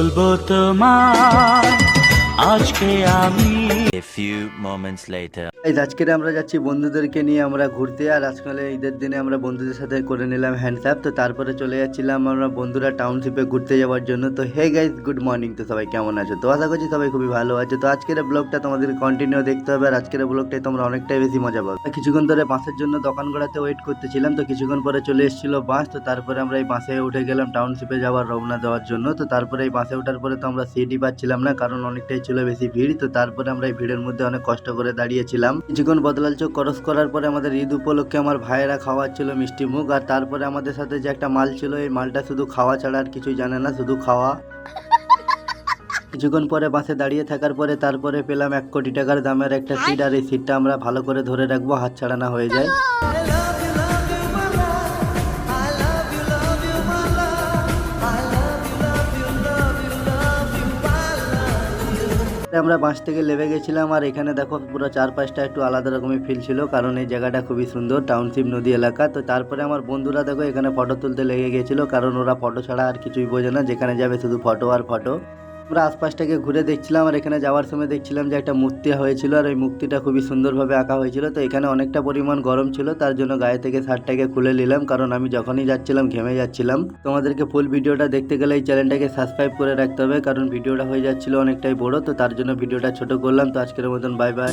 বলবো তোমার আজকে আমি। A few moments later. আজকে আমরা যাচ্ছি বন্ধুদেরকে নিয়ে আমরা ঘুরতে, আর আজকাল ঈদের দিনে আমরা বন্ধুদের সাথে করে নিলাম হ্যান্ডস্যাপ। তো তারপরে চলে যাচ্ছিলাম আমরা বন্ধুরা টাউনশিপে ঘুরতে যাওয়ার জন্য। তো হে গাইস, গুড মর্নিং। তো সবাই কেমন আছো? তো আশা করছি সবাই খুবই ভালো আছে। তো আজকের ব্লগটা তোমাদের কন্টিনিউ দেখতে হবে, আর আজকের ব্লগটাই তোমরা অনেকটাই বেশি মজা পাবে। কিছুক্ষণ ধরে বাসের জন্য দোকান গড়াতে ওয়েট করতেছিলাম, তো কিছুক্ষণ পরে চলে এসেছিল বাস। তো তারপরে আমরা এই বাসে উঠে গেলাম টাউনশিপে যাওয়ার রওনা দেওয়ার জন্য। তো তারপরে এই বাসে ওঠার পরে তো আমরা সিটই পাচ্ছিলাম না, কারণ অনেকটাই ছিল বেশি ভিড়। তো তারপরে আমরা এই ভিড়ের মধ্যে অনেক কষ্ট করে দাঁড়িয়েছিলাম। কিছুক্ষণ বদলাল চোখ ক্রস করার পরে আমাদের ঈদ উপলক্ষে আমার ভাইয়েরা খাওয়াচ্ছিল মিষ্টি মুখ, আর তারপরে আমাদের সাথে যে একটা মাল ছিল, এই মালটা শুধু খাওয়া ছাড়া আর কিছুই জানে না, শুধু খাওয়া। কিছুক্ষণ পরে বাসে দাঁড়িয়ে থাকার পরে তারপরে পেলাম 1 কোটি টাকার দামের একটা সিট, আর এই সিটটা আমরা ভালো করে ধরে রাখবো, হাত ছাড়া না হয়ে যায়। আমরা বাস থেকে লেবে গেছিলাম, আর এখানে দেখো পুরো চারপাশটা একটু আলাদা রকমের ফিল ছিল, কারণ এই জায়গাটা খুবই সুন্দর, টাউনশিপ নদী এলাকা। তো তারপরে আমার বন্ধুরা দেখো এখানে ফটো তুলতে লেগে গেছিল, কারণ ওরা ফটো ছাড়া আর কিছুই বোঝে না, যেখানে যাবে শুধু ফটো আর ফটো। আমরা আশপাশটাকে ঘুরে দেখছিলাম, আর এখানে যাওয়ার সময় দেখছিলাম যে একটা মূর্তি হয়েছিল, আর ওই মূর্তিটা খুবই সুন্দরভাবে আঁকা হয়েছিল। তো এখানে অনেকটা পরিমাণ গরম ছিল, তার জন্য গায়ে থেকে শার্টটাকে খুলে নিলাম, কারণ আমি যখনই যাচ্ছিলাম ঘেমে যাচ্ছিলাম। তোমাদেরকে ফুল ভিডিওটা দেখতে গেলে এই চ্যানেলটাকে সাবস্ক্রাইব করে রাখতে হবে, কারণ ভিডিওটা হয়ে যাচ্ছিল অনেকটাই বড়, তো তার জন্য ভিডিওটা ছোট করলাম। তো আজকের মতন বাই বাই।